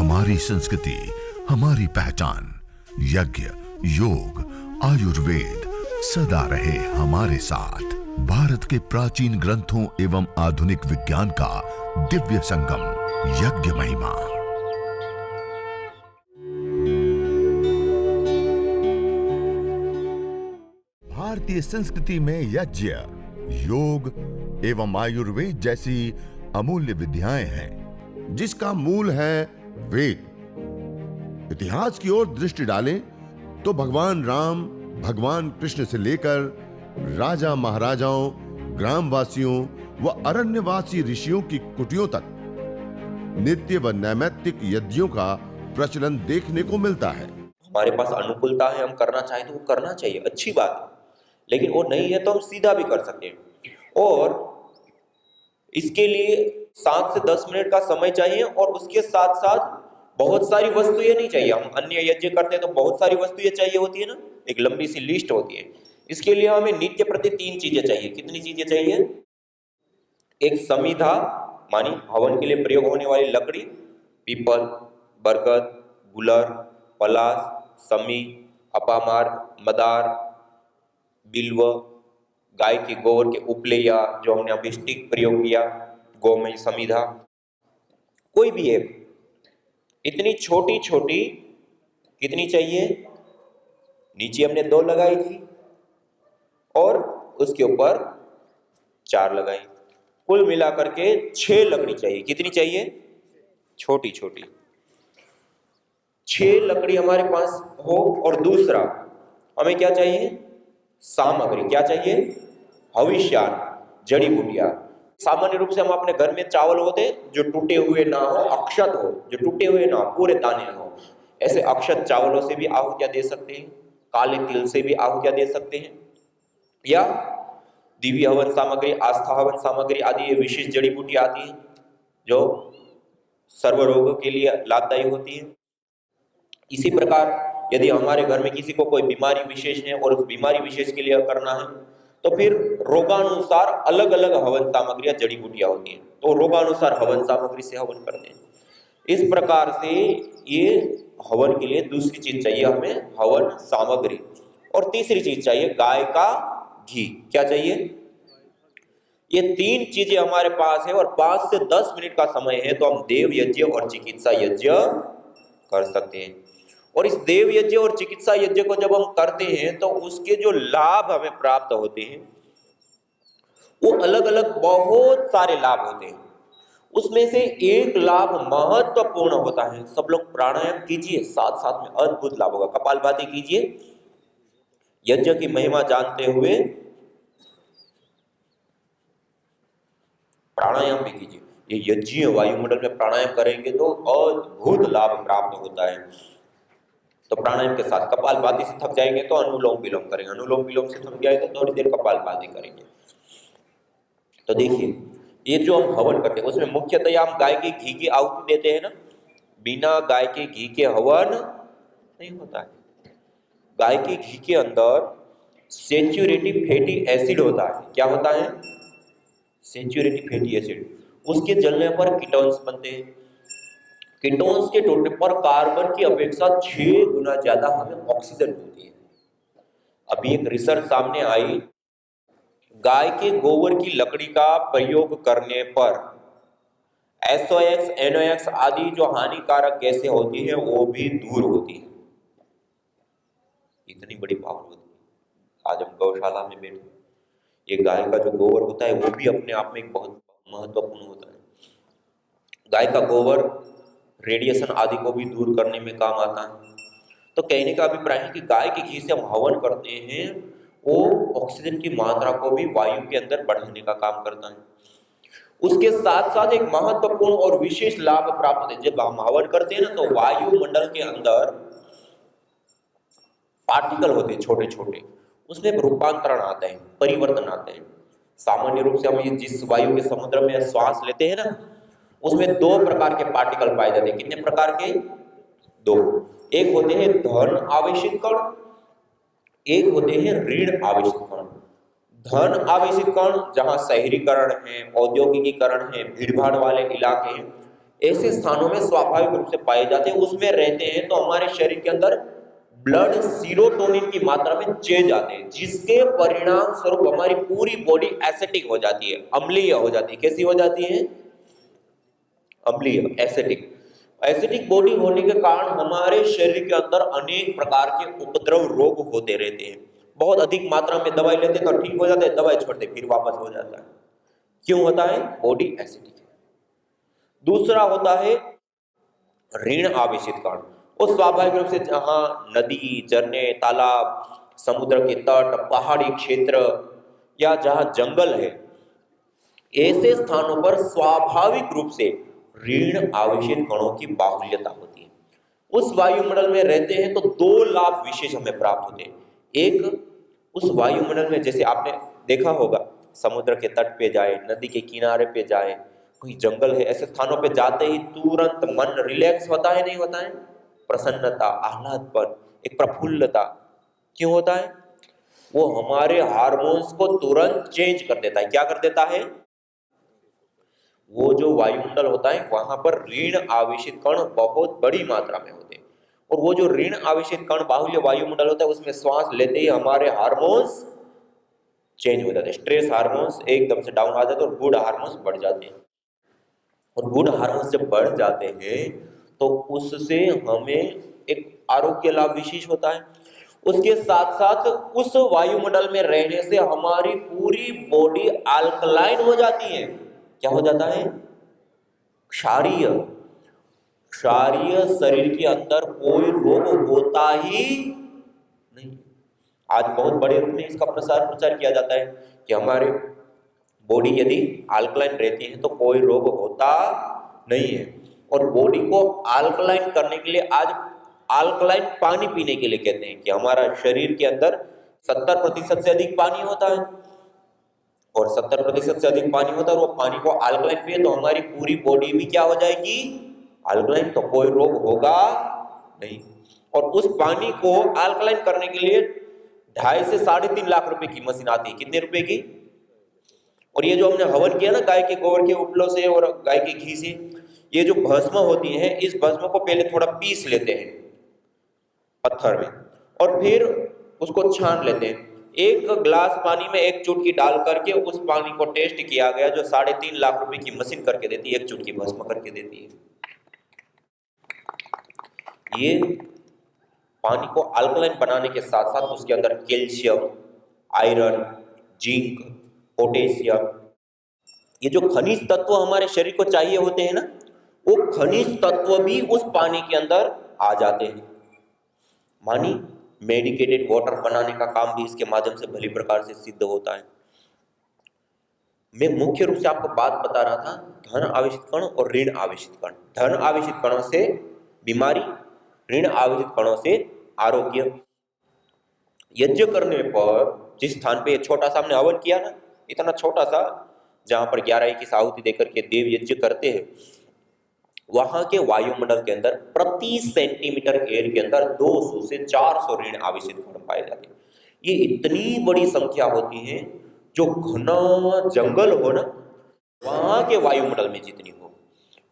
हमारी संस्कृति, हमारी पहचान। यज्ञ, योग, आयुर्वेद सदा रहे हमारे साथ। भारत के प्राचीन ग्रंथों एवं आधुनिक विज्ञान का दिव्य संगम, यज्ञ महिमा। भारतीय संस्कृति में यज्ञ, योग एवं आयुर्वेद जैसी अमूल्य विद्याएं हैं, जिसका मूल है वेद। इतिहास की ओर दृष्टि डालें तो भगवान राम, भगवान कृष्ण से लेकर राजा महाराजाओं, ग्रामवासियों व अरण्यवासी ऋषियों की कुटियों तक नित्य व नैमित्तिक यज्ञों का प्रचलन देखने को मिलता है। हमारे पास अनुकूलता है, हम करना चाहें तो वो करना चाहिए, अच्छी बात है। लेकिन वो नहीं है तो हम सीधा भी कर सकते हैं। और इसके लिए 7 से 10 मिनट का समय चाहिए और उसके साथ साथ बहुत सारी वस्तुएं नहीं चाहिए। हम अन्य यज्ञ करते हैं तो बहुत सारी वस्तुएं चाहिए होती है ना, एक लंबी सी लिस्ट होती है। इसके लिए हमें नित्य प्रति 3 चीजें चाहिए। कितनी चीजें चाहिए? एक समिधा, मानी हवन के लिए प्रयोग होने वाली लकड़ी, पीपल, बरगद, गुलर, पलास, समी, अपामार्ग, मदार, बिल्व, गाय के गोबर के उपले या जो हमने अभी स्टिक प्रयोग किया, गोमय समिधा, कोई भी एक। इतनी छोटी छोटी कितनी चाहिए? नीचे हमने 2 लगाई थी और उसके ऊपर 4 लगाई, कुल मिलाकर के 6 लकड़ी चाहिए। कितनी चाहिए? छोटी छोटी 6 लकड़ी हमारे पास हो। और दूसरा हमें क्या चाहिए? सामग्री। क्या चाहिए? हविष्यान, जड़ी बूटियां। सामान्य रूप से हम अपने घर में चावल होते जो टूटे हुए ना हो, अक्षत हो, जो टूटे हुए ना हो, पूरे दाने हो, ऐसे अक्षत चावलों से भी आहुतियां दे सकते हैं, काले तिल से भी आहुतियां दे सकते हैं, या दिव्य हवन सामग्री, आस्था हवन सामग्री आदि ये विशेष जड़ी बूटियां आती हैं जो सर्व रोगों के लिए लाभदायी होती है। इसी प्रकार यदि हमारे घर में किसी को कोई बीमारी विशेष है और उस बीमारी विशेष के लिए करना है तो फिर रोगानुसार अलग अलग हवन सामग्रियां, जड़ी बूटियां होती हैं, तो रोगानुसार हवन सामग्री से हवन करते हैं। इस प्रकार से ये हवन के लिए दूसरी चीज चाहिए हमें, हवन सामग्री। और तीसरी चीज चाहिए गाय का घी। क्या चाहिए? ये 3 चीजें हमारे पास है और 5 से 10 मिनट का समय है तो हम देव यज्ञ और चिकित्सा यज्ञ कर सकते हैं। और इस देव यज्ञ और चिकित्सा यज्ञ को जब हम करते हैं तो उसके जो लाभ हमें प्राप्त होते हैं वो अलग अलग बहुत सारे लाभ होते हैं। उसमें से एक लाभ महत्वपूर्ण होता है। सब लोग प्राणायाम कीजिए, साथ साथ में अद्भुत लाभ होगा। कपालभाति कीजिए, यज्ञ की महिमा जानते हुए प्राणायाम भी कीजिए। ये यज्ञीय वायुमंडल में प्राणायाम करेंगे तो अद्भुत लाभ प्राप्त होता है। तो प्राणायाम के साथ कपालभाति से थक जाएंगे तो अनुलोम विलोम करेंगे, अनुलोम विलोम से थक जाए तो थोड़ी देर कपालभाति करेंगे। तो देखिए ये जो हम हवन करते हैं उसमें मुख्यतया हम गाय के घी की आहुति देते हैं ना। बिना गाय के घी के हवन नहीं होता है। गाय के घी के अंदर सैचुरेटेड फैटी एसिड होता है। क्या होता है? Saturated fatty acid. उसके जलने पर कीटोन्स बनते हैं। कीटोन्स के टूटने पर कार्बन की अपेक्षा 6 गुना ज्यादा हमें ऑक्सीजन मिलती है। अभी एक रिसर्च सामने आई, गाय के गोबर की लकड़ी का प्रयोग करने पर SOx, NOx आदि जो हानिकारक गैसें होती हैं वो भी दूर होती है। इतनी बड़ी पावर होती है। आज हम गौशाला में बैठे, ये गाय का जो गोबर होता है वो भी अपने आप में एक बहुत महत्वपूर्ण होता है। गाय का गोबर रेडिएशन आदि को भी दूर करने में काम आता है। तो कहने का अभिप्राय है कि गाय के घी से हम हवन करते हैं वो ऑक्सीजन की मात्रा को भी वायु के अंदर बढ़ाने का काम करता है। उसके साथ साथ एक महत्वपूर्ण और विशेष लाभ प्राप्त होते हैं। जब हम हवन करते हैं ना तो वायुमंडल के अंदर पार्टिकल होते हैं छोटे छोटे, उसमें रूपांतरण आता है, परिवर्तन आते हैं। सामान्य रूप से हम ये जिस वायु के समुद्र में श्वास लेते हैं ना उसमें 2 प्रकार के पार्टिकल पाए जाते हैं। कितने प्रकार के? 2। एक होते हैं धन आवेशित कण, एक होते हैं ऋण आवेशित कण। धन आवेशित कण जहां शहरीकरण है, औद्योगिकीकरण है, भीड़ भाड़ वाले इलाके हैं, ऐसे स्थानों में स्वाभाविक रूप से पाए जाते हैं, उसमें रहते हैं तो हमारे शरीर के अंदर ब्लड सीरोटोनिन की मात्रा में चेंज आते हैं, जिसके परिणाम स्वरूप हमारी पूरी बॉडी एसिडिक हो जाती है, अम्लीय हो जाती है। कैसी हो जाती है? अम्लीय, एसिडिक। एसिडिक बॉडी होने के कारण हमारे शरीर के अंदर अनेक प्रकार के उपद्रव रोग होते रहते हैं। बहुत अधिक मात्रा में दवाई लेते हैं तो ठीक हो जाता है, दवाई छोड़ते फिर वापस हो जाता है। क्यों होता है? बॉडी एसिडिक है। दूसरा होता है ऋण आवेशित कण। वो स्वाभाविक रूप से जहां नदी, झरने, तालाब, समुद्र के तट, पहाड़ी क्षेत्र या जहां जंगल है, ऐसे स्थानों पर स्वाभाविक रूप से ऋण आवेशित कणों की बाहुल्यता होती है। उस वायुमंडल में रहते हैं तो दो लाभ विशेष हमें प्राप्त होते हैं। एक, उस वायुमंडल में जैसे आपने देखा होगा, समुद्र के तट पे जाए, नदी के किनारे पे जाए, कोई जंगल है, ऐसे स्थानों पे जाते ही तुरंत मन रिलैक्स होता है, नहीं होता है? प्रसन्नता, आह्लादपन, एक प्रफुल्लता। क्यों होता है? वो हमारे हार्मोन्स को तुरंत चेंज कर देता है। क्या कर देता है? वो जो वायुमंडल होता है वहां पर ऋण आवेशित कण बहुत बड़ी मात्रा में होते हैं, और वो जो ऋण आवेशित कण बाहुल्य वायुमंडल होता है उसमें श्वास लेते ही हमारे हार्मोन्स चेंज हो जाते हैं। स्ट्रेस हार्मोन्स एकदम से डाउन आ जाते हैं और गुड हार्मोन्स बढ़ जाते हैं। और गुड हार्मोन्स जब बढ़ जाते हैं तो उससे हमें एक आरोग्य लाभ विशेष होता है। उसके साथ साथ उस वायुमंडल में रहने से हमारी पूरी बॉडी अल्कलाइन हो जाती है। क्या हो जाता है? क्षारीय। क्षारीय शरीर के अंदर कोई रोग होता ही नहीं। आज बहुत बड़े रूप में इसका प्रचार किया जाता है कि हमारे बॉडी यदि अल्कलाइन रहती है तो कोई रोग होता नहीं है। और बॉडी को अल्कलाइन करने के लिए आज अल्कलाइन पानी पीने के लिए कहते हैं कि हमारा शरीर के अंदर 70% से अधिक पानी होता है, और 70% से अधिक पानी होता है, और वो पानी को अल्कलाइन पिए तो हमारी पूरी बॉडी भी क्या हो जाएगी? अल्कलाइन, तो कोई रोग होगा नहीं। और उस पानी को अल्कलाइन करने के लिए 2.5 से 3.5 लाख रुपए की मशीन आती है। कितने रुपए की? और ये जो हमने हवन किया ना गाय के गोबर के उपलों से और गाय के घी से, ये जो भस्म होती है, इस भस्म को पहले थोड़ा पीस लेते हैं पत्थर में, और फिर उसको छान लेते हैं। 1 गिलास पानी में 1 चुटकी डाल करके उस पानी को टेस्ट किया गया, जो 3.5 लाख रुपए की मशीन करके देती है, 1 चुटकी भस्म करके देती है। ये पानी को अल्कलाइन बनाने के साथ साथ उसके अंदर कैल्शियम, आयरन, जिंक, पोटेशियम, ये जो खनिज तत्व हमारे शरीर को चाहिए होते हैं ना, वो खनिज तत्व भी उस पानी के अंदर आ जाते हैं। मानी मेडिकेटेड वाटर बनाने का काम भी इसके माध्यम से भली प्रकार से सिद्ध होता है। मैं मुख्य रूप से आपको बात बता रहा था धन आवेशित कण और ऋण आवेशित कण। धन आवेशित कणों से बीमारी, ऋण आवेशित कणों से आरोग्य। यज्ञ करने पर जिस स्थान पे ये छोटा सा हमने हवन किया ना, इतना छोटा सा, जहां पर 11-21 आहुति देकर के देव यज्ञ करते हैं, वहां के वायुमंडल के अंदर प्रति सेंटीमीटर एयर के अंदर 200 से 400 ऋण आवेशित कण पाए जाते हैं। ये इतनी बड़ी संख्या होती है, जो घना जंगल हो ना, वहां के वायुमंडल में जितनी हो।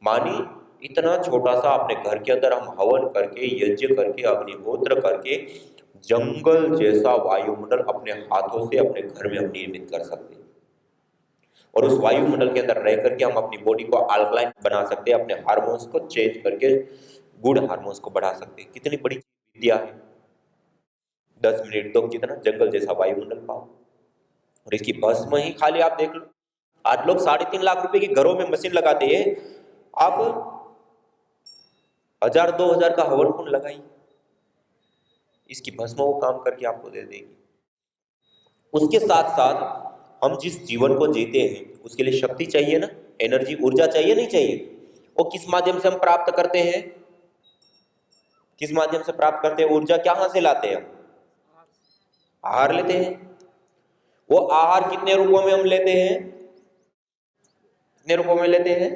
मानी इतना छोटा सा अपने घर के अंदर हम हवन करके, यज्ञ करके, अग्निहोत्र करके जंगल जैसा वायुमंडल अपने हाथों से अपने घर में हम निर्मित कर सकते हैं। और उस वायुमंडल के अंदर रह करके हम अपनी बॉडी को अल्कलाइन बना सकते हैं, अपने हार्मोन्स को चेंज करके गुड हार्मोन्स को बढ़ा सकते हैं। कितनी बड़ी विद्या है। 10 मिनट तो कितना जंगल जैसा वायुमंडल पाओ, और इसकी भस्म ही खाली आप देख लो। आज लोग 3.5 लाख रुपए की घरों में मशीन लगाते हैं, आप 1000-2000 का हवन कुंड लगाइए, इसकी भस्म वो काम करके आपको दे देगी। उसके साथ साथ हम जिस जीवन को जीते हैं उसके लिए शक्ति चाहिए ना, एनर्जी, ऊर्जा चाहिए, नहीं चाहिए? वो किस माध्यम से हम प्राप्त करते हैं? किस माध्यम से प्राप्त करते हैं? ऊर्जा कहां से लाते हैं? हम आहार लेते हैं। वो आहार कितने रूपों में हम लेते हैं? कितने रूपों में लेते हैं?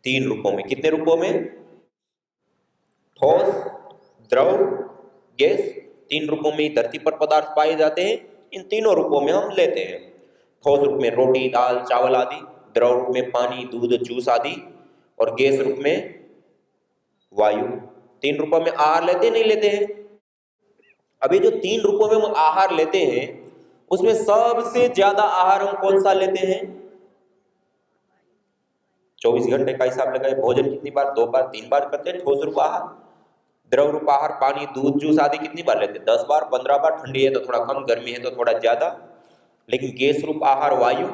3 रूपों में। कितने रूपों में? ठोस, द्रव, गैस। 3 रूपों में धरती पर पदार्थ पाए जाते हैं। इन तीनों रूपों में हम लेते हैं। ठोस रूप में रोटी, दाल, चावल आदि, द्रव रूप में पानी, दूध, जूस आदि, और गैस रूप में वायु। 3 रूपों में आहार लेते नहीं लेते हैं? अभी जो 3 रूपों में हम आहार लेते हैं उसमें सबसे ज्यादा आहार हम कौन सा लेते हैं? 24 घंटे का हिसाब लगाए, भोजन कितनी बार? 2 बार 3 बार करते हैं। ठोस रूप आहार, द्रव रूप आहार, पानी, दूध, जूस आदि कितनी बार लेते हैं? 10 बार, 15 बार। ठंडी है तो थोड़ा कम, गर्मी है तो थोड़ा ज्यादा। लेकिन गैस रूप आहार वायु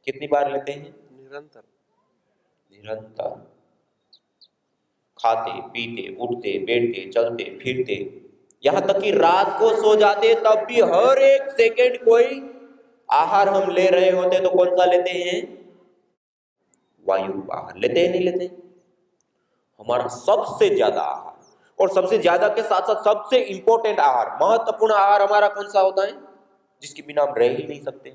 कितनी बार लेते हैं? निरंतर। निरंतर। खाते पीते उठते बैठते चलते फिरते, यहां तक कि रात को सो जाते तब भी हर एक सेकंड कोई आहार हम ले रहे होते। तो कौन सा लेते हैं? वायु रूप आहार। लेते हैं नहीं लेते? हमारा सबसे ज्यादा आहार, और सबसे ज्यादा के साथ साथ सबसे इंपॉर्टेंट आहार, महत्वपूर्ण आहार हमारा कौन सा होता है, जिसके बिना हम रह ही नहीं सकते?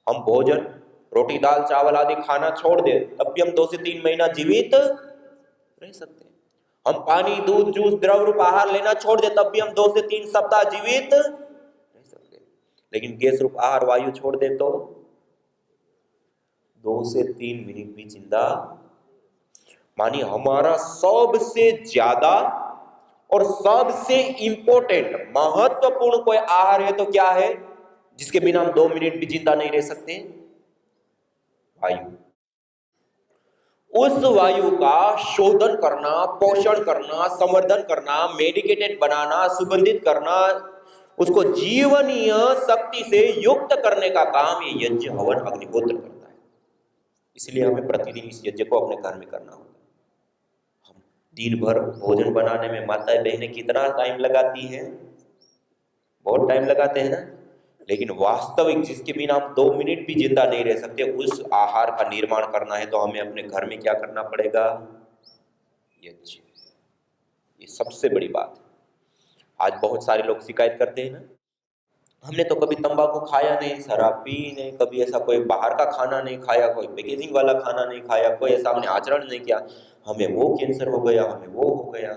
हम भोजन, रोटी दाल चावल आदि खाना छोड़ दे तब भी हम 2 से 3 महीना जीवित रह सकते हैं। हम पानी दूध जूस द्रव रूप आहार लेना छोड़ दे तब भी हम 2 से 3 सप्ताह जीवित रह सकते हैं। लेकिन गैस रूप आहार वायु छोड़ दे तो 2 से 3 मिनट भी जिंदा। मानिए हमारा सबसे ज्यादा और सबसे इंपॉर्टेंट महत्वपूर्ण कोई आहार है तो क्या है, जिसके बिना हम 2 मिनट भी जिंदा नहीं रह सकते? वायु। उस वायु का शोधन करना, पोषण करना, संवर्धन करना, मेडिकेटेड बनाना, सुगंधित करना, उसको जीवनीय शक्ति से युक्त करने का काम ये यज्ञ हवन अग्निहोत्र करता है। इसलिए हमें प्रतिदिन इस यज्ञ को अपने घर में करना होता है। हम दिन भर भोजन बनाने में माताएं बहनें कितना टाइम लगाती हैं? बहुत टाइम लगाते हैं ना। लेकिन वास्तविक जिसके बिना हम 2 मिनट भी जिंदा नहीं रह सकते, उस आहार का निर्माण करना है तो हमें अपने घर में क्या करना पड़ेगा? यज्ञ। ये सबसे बड़ी बात है। आज बहुत सारे लोग शिकायत करते हैं ना, हमने तो कभी तंबाकू खाया नहीं, शराब पी नहीं, कभी ऐसा कोई बाहर का खाना नहीं खाया, कोई पैकेजिंग वाला खाना नहीं खाया, कोई ऐसा हमने आचरण नहीं किया, हमें वो कैंसर हो गया, हमें वो हो गया।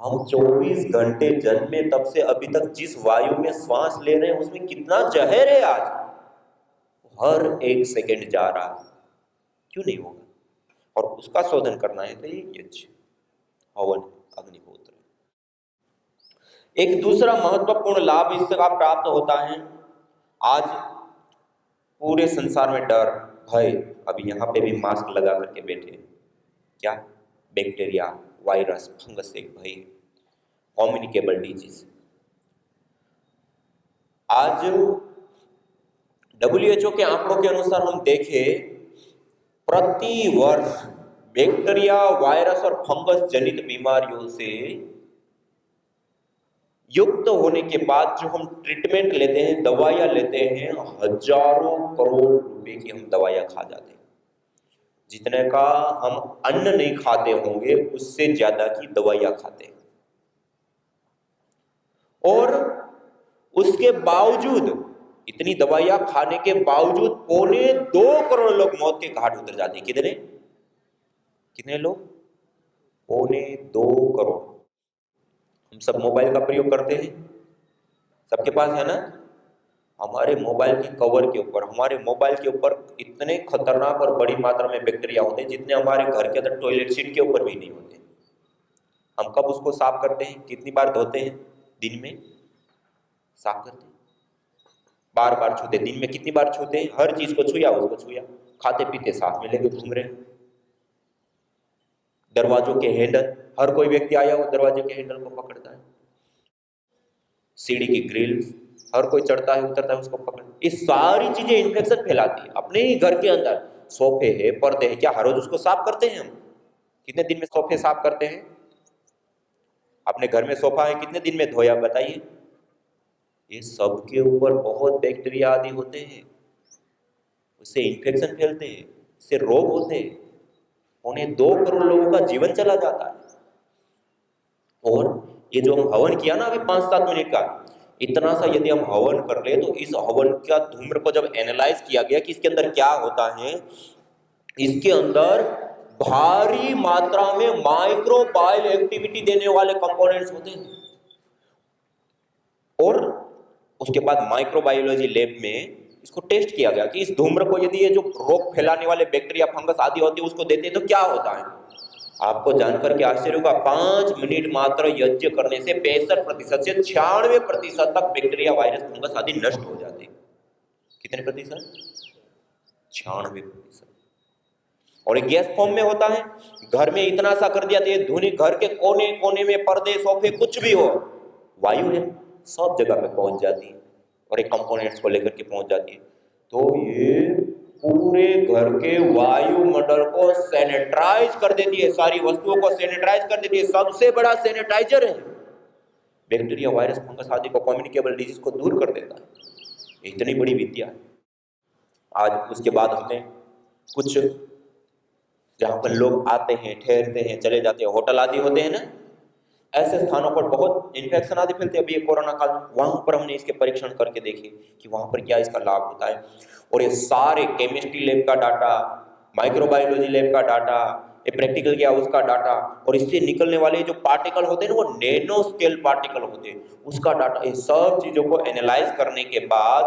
हम 24 घंटे जन्मे तब से अभी तक जिस वायु में श्वास ले रहे हैं उसमें कितना जहर है आज, हर एक सेकंड जा रहा है। क्यों नहीं होगा? और उसका शोधन करना है तो ये यज्ञ हवन अग्निहोत्र। एक दूसरा महत्वपूर्ण लाभ इसका प्राप्त होता है। आज पूरे संसार में डर भय, अभी यहाँ पे भी मास्क लगा करके बैठे, क्या? बैक्टीरिया वायरस फंगस से भय, कम्युनिकेबल डिजीज। आज WHO के आंकड़ों के अनुसार हम देखें, प्रति वर्ष बैक्टीरिया वायरस और फंगस जनित बीमारियों से युक्त होने के बाद जो हम ट्रीटमेंट लेते हैं, दवाइयां लेते हैं, हजारों करोड़ रुपए की हम दवाइयां खा जाते हैं। जितने का हम अन्न नहीं खाते होंगे उससे ज्यादा की दवाइयां खाते हैं। और उसके बावजूद, इतनी दवाइयां खाने के बावजूद 2.25 करोड़ लोग मौत के घाट उतर जाते हैं। कितने लोग? 2.25 करोड़। हम सब मोबाइल का प्रयोग करते हैं, सबके पास है ना। हमारे मोबाइल के कवर के ऊपर, हमारे मोबाइल के ऊपर इतने खतरनाक और बड़ी मात्रा में बैक्टीरिया होते हैं जितने हमारे घर के अंदर टॉयलेट सीट के ऊपर भी नहीं होते। हम कब उसको साफ करते हैं? कितनी बार धोते हैं? दिन में साफ करते हैं, बार बार छूते। दिन में कितनी बार छूते हैं? हर चीज को छुया, उसको छुया। खाते पीते साथ में लेके घूम रहे हैं। दरवाजों के हैंडल, हर कोई व्यक्ति आया वो दरवाजे के हैंडल को पकड़ता है। सीढ़ी की ग्रिल, हर कोई चढ़ता है उतरता है उसको पकड़। ये सारी चीजें इन्फेक्शन फैलाती है। अपने ही घर के अंदर सोफे है, पर्दे है, क्या हर रोज उसको साफ करते हैं हम? कितने दिन में सोफे साफ करते हैं? अपने घर में सोफा है, कितने दिन में धोया बताइए? ये सब के ऊपर बहुत बैक्टीरिया आदि होते हैं, उससे इन्फेक्शन फैलते हैं, इससे रोग होते हैं। 2.25 करोड़ लोगों का जीवन चला जाता है। और ये जो हम हवन किया ना अभी 5-7 मिनट का, इतना सा यदि हम हवन कर ले तो इस हवन का धूम्र को जब एनालाइज किया गया कि इसके अंदर क्या होता है, इसके अंदर भारी मात्रा में माइक्रोबायल एक्टिविटी देने वाले कंपोनेंट्स होते हैं। और उसके बाद माइक्रोबायोलॉजी लैब में इसको टेस्ट किया गया कि इस धूम्र को यदि ये जो रोग फैलाने वाले बैक्टीरिया फंगस आदि होती है उसको देते हैं तो क्या होता है। आपको जानकर के आश्चर्य होगा, 5 मिनट मात्र यज्ञ करने से 65% से 96% तक बैक्टीरिया वायरस फंगस आदि नष्ट हो जाते हैं। कितने प्रतिशत? 96%। और ये गैस फॉर्म में होता है। घर में इतना सा कर दिया तो ये धुनी घर के कोने कोने में, पर्दे सोफे कुछ भी हो, वायु है सब जगह पे पहुंच जाती है और एक कंपोनेंट्स को लेकर के पहुंच जाती है। तो ये पूरे घर के वायुमंडल को सैनिटाइज कर देती है, सारी वस्तुओं को सैनिटाइज कर देती है। सबसे बड़ा सैनिटाइजर है। बैक्टीरिया वायरस फंगस आदि को, कम्युनिकेबल डिजीज को दूर कर देता है। इतनी बड़ी विद्या है। आज उसके बाद हमने कुछ जहां पर लोग आते हैं, ठहरते हैं, चले जाते हैं, होटल आदि होते हैं ना, ऐसे स्थानों पर बहुत इन्फेक्शन आदि फैलते हैं। अभी ये कोरोना काल में वहां पर हमने इसके परीक्षण करके देखे कि वहां पर क्या इसका लाभ होता है। और ये सारे केमिस्ट्री लैब का डाटा, माइक्रोबायोलॉजी लैब का डाटा, ये प्रैक्टिकल किया उसका डाटा, और इससे निकलने वाले जो पार्टिकल होते हैं ना, वो नैनो स्केल पार्टिकल होते हैं, उसका डाटा, ये सब चीजों को एनालाइज करने के बाद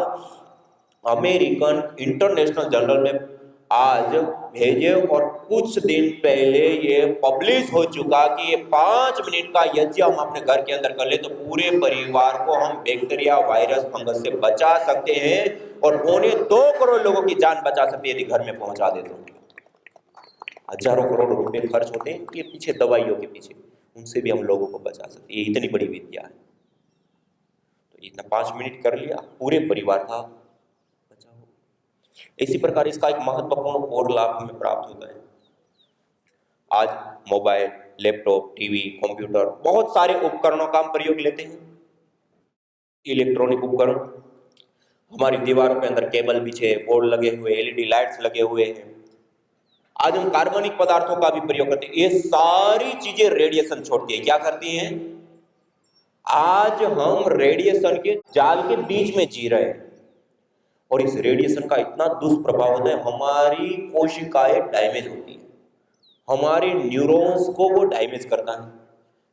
अमेरिकन इंटरनेशनल जर्नल में आज भेजे। और कुछ दिन पहले ये पब्लिश हो चुका कि ये 5 मिनट का यज्ञ हम अपने घर के अंदर कर ले तो पूरे परिवार को हम बैक्टीरिया वायरस फंगस से बचा सकते हैं और 2.25 करोड़ लोगों की जान बचा सकते हैं यदि घर में पहुंचा दे तो। हजारों करोड़ रुपए खर्च होते हैं ये पीछे, दवाइयों के पीछे, उनसे भी हम लोगों को बचा सकते हैं। ये इतनी बड़ी विद्या है। तो इतना 5 मिनट कर लिया, पूरे परिवार का बचाव। इसी प्रकार इसका एक महत्वपूर्ण और लाभ हमें प्राप्त होता है। आज मोबाइल, लैपटॉप, टीवी, कंप्यूटर, बहुत सारे उपकरणों का हम प्रयोग लेते हैं। इलेक्ट्रॉनिक उपकरण, हमारी दीवारों के अंदर केबल बिछे, बोर्ड लगे हुए, एलईडी लाइट्स लगे हुए हैं। आज हम कार्बनिक पदार्थों का भी प्रयोग करते हैं। ये सारी चीजें रेडिएशन छोड़ती है। क्या करती हैं? आज हम रेडिएशन के जाल के बीच में जी रहे हैं और इस रेडिएशन का इतना दुष्प्रभाव होता है, हमारी कोशिकाएं डैमेज होती है, हमारे न्यूरॉन्स को वो डैमेज करता है,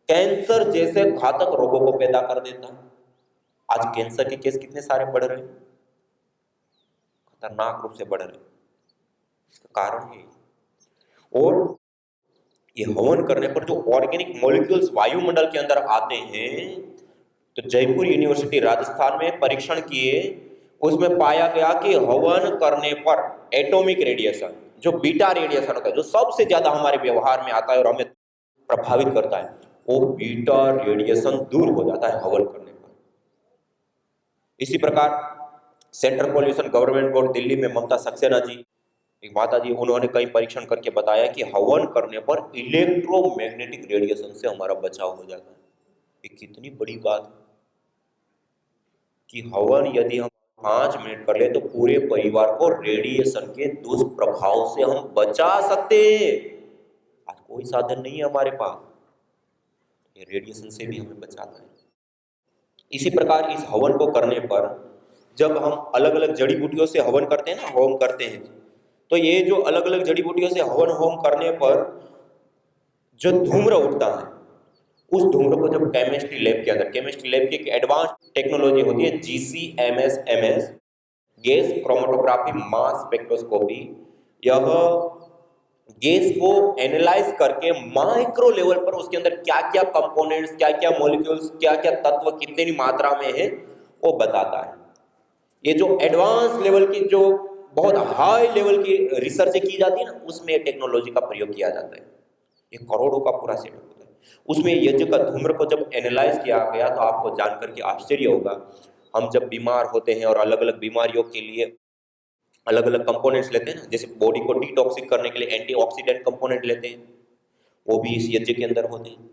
कैंसर जैसे घातक रोगों को पैदा कर देता है। आज कैंसर के केस कितने सारे बढ़ रहे हैं, खतरनाक रूप से बढ़ रहे हैं। इसका कारण है, और ये हवन करने पर जो ऑर्गेनिक मॉलिक्यूल्स वायुमंडल के अंदर आते हैं, तो जयपुर यूनिवर्सिटी राजस्थान में परीक्षण किए, उसमें पाया गया कि हवन करने पर एटॉमिक रेडिएशन, जो बीटा रेडिएशन होता है, जो सबसे ज्यादा हमारे व्यवहार में आता है और हमें प्रभावित करता है, वो बीटा रेडिएशन दूर हो जाता है हवन करने पर। इसी प्रकार central pollution government board Delhi में ममता सक्सेना जी, एक माता जी, उन्होंने कई परीक्षण करके बताया कि हवन करने पर इलेक्ट्रोमैग्नेटिक रेडिएशन से हमारा बचाव हो जाता है। ये कितनी बड़ी बात है कि हवन यदि हम 5 मिनट कर ले तो पूरे परिवार को रेडिएशन के दुष्प्रभाव से हम बचा सकते हैं। आज कोई साधन नहीं है हमारे पास, ये रेडिएशन से भी हमें बचाता है। इसी प्रकार इस हवन को करने पर जब हम अलग अलग जड़ी बूटियों से हवन करते हैं ना, होम करते हैं, तो ये जो अलग अलग जड़ी बूटियों से हवन होम करने पर जो धूम्र उठता है, उस धूम्र को जब केमिस्ट्री लैब के अंदर, केमिस्ट्री लैब की एक एडवांस टेक्नोलॉजी होती है GCMS, gas chromatography mass spectroscopy, यह गैस को एनालाइज करके माइक्रो लेवल पर उसके अंदर क्या क्या कंपोनेंट्स, क्या क्या मॉलिक्यूल्स, क्या क्या तत्व कितनी मात्रा में है वो बताता है। ये जो एडवांस लेवल की, जो बहुत हाई लेवल की रिसर्च की जाती है ना, उसमें टेक्नोलॉजी का प्रयोग किया जाता है। ये करोड़ों का पूरा सेटअप होता है। उसमें यज्ञ का धूम्र को जब एनालाइज किया गया तो आपको जानकर के आश्चर्य होगा, हम जब बीमार होते हैं और अलग अलग बीमारियों के लिए अलग अलग कंपोनेंट्स लेते हैं ना, जैसे बॉडी को डिटॉक्सिक करने के लिए एंटीऑक्सीडेंट कंपोनेंट लेते हैं, वो भी इस यज्ञ के अंदर होते हैं।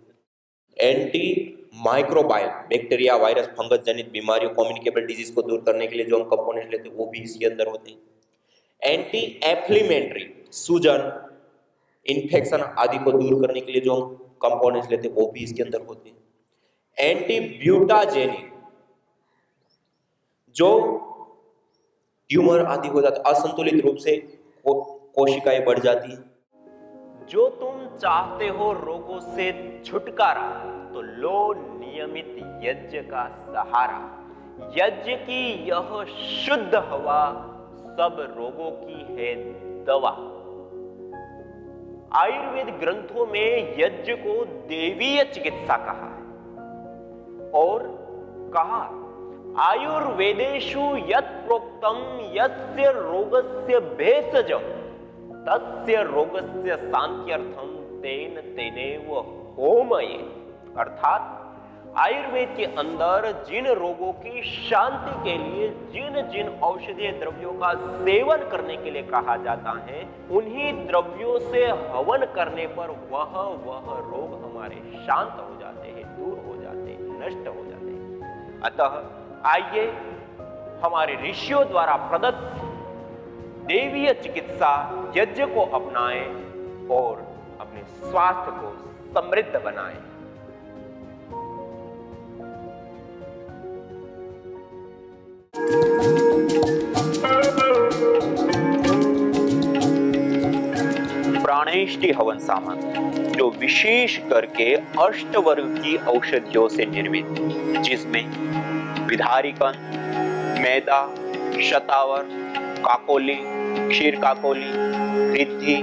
Anti microbial, bacteria virus fungus जनित बीमारियों, कम्युनिकेबल डिजीज को दूर करने के लिए जो हम कंपोनेंट लेते हैं वो भी इसके अंदर होते हैं। एंटी एफ्लेमेटरी, सूजन, इन्फेक्शन आदि को दूर करने के लिए जो हम कंपोनेंट्स लेते हैं वो भी इसके अंदर होते हैं। एंटी ब्यूटाजेनिक, जो ट्यूमर आदि हो जाता है, असंतुलित रूप से कोशिकाएं बढ़ जाती है। जो तुम चाहते हो रोगों से छुटकारा, तो लो नियमित यज्ञ का सहारा। यज्ञ की यह शुद्ध हवा सब रोगों की है दवा। आयुर्वेद ग्रंथों में यज्ञ को देवीय चिकित्सा कहा है और कहा आयुर्वेदेषु यत् प्रोक्तम यस्य रोगस्य भेषजम तस्य रोगस्य शांत्यर्थम तेन तेनेव होमये। अर्थात आयुर्वेद के अंदर जिन रोगों की शांति के लिए जिन जिन औषधीय द्रव्यों का सेवन करने के लिए कहा जाता है, उन्हीं द्रव्यों से हवन करने पर वह रोग हमारे शांत हो जाते हैं, दूर हो जाते हैं, नष्ट हो जाते हैं। अतः आइए हमारे ऋषियों द्वारा प्रदत्त देवीय चिकित्सा यज्ञ को अपनाएं और अपने स्वास्थ्य को समृद्ध बनाएं। प्राणेष्टि हवन सामग्री जो विशेष करके अष्टवर्ग की औषधियों से निर्मित, जिसमें विधारिकन, मैदा, शतावर, काकोली, क्षीर काकोली, रिद्धि,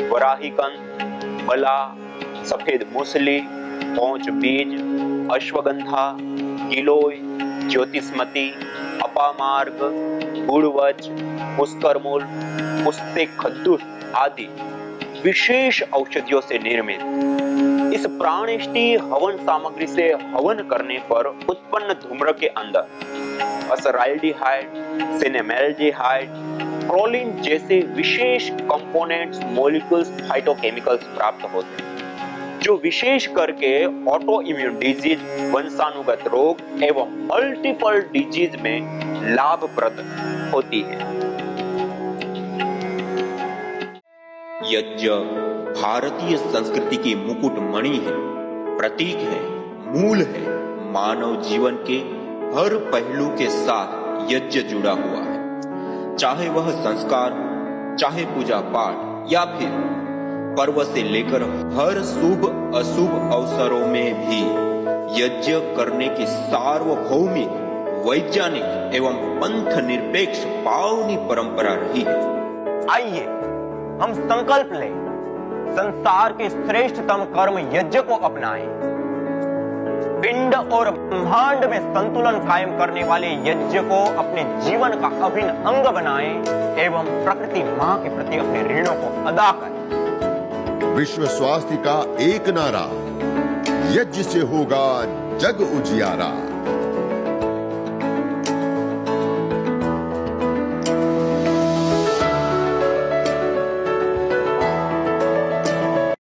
वराहिकन, बला, सफेद मूसली, पौंच बीज, अश्वगंधा, गिलोय, ज्योतिष्मती, अपामार्ग, गुड़वच, पुष्करमूल, पुस्ते खद्दूर आदि विशेष औषधियों से निर्मित इस प्राणेष्टि हवन सामग्री से हवन करने पर उत्पन्न धूम्र के अंदर असराल्डिहाइड, सिनेमेल्डिहाइड, प्रोलिन जैसे विशेष कंपोनेंट्स, मॉलिक्यूल्स, फाइटोकेमिकल्स प्राप्त होते हैं, जो विशेष करके ऑटो इम्यून डिजीज, वंशानुगत रोग एवं मल्टीपल डिजीज में लाभप्रद होती है। यज्ञ भारतीय संस्कृति की मुकुट मणि है, प्रतीक है, मूल है। मानव जीवन के हर पहलू के साथ यज्ञ जुड़ा हुआ है, चाहे वह संस्कार, चाहे पूजा पाठ या फिर पर्व से लेकर हर शुभ अशुभ अवसरों में भी यज्ञ करने की सार्वभौमिक, वैज्ञानिक एवं पंथ निरपेक्ष पावनी परंपरा रही है। आइए हम संकल्प लें, संसार के श्रेष्ठतम कर्म यज्ञ को अपनाएं। पिंड और ब्रह्मांड में संतुलन कायम करने वाले यज्ञ को अपने जीवन का अभिन्न अंग बनाएं एवं प्रकृति मां के प्रति अपने ऋणों को अदा करें। विश्व स्वास्थ्य का एक नारा, यज्ञ से होगा जग उजियारा।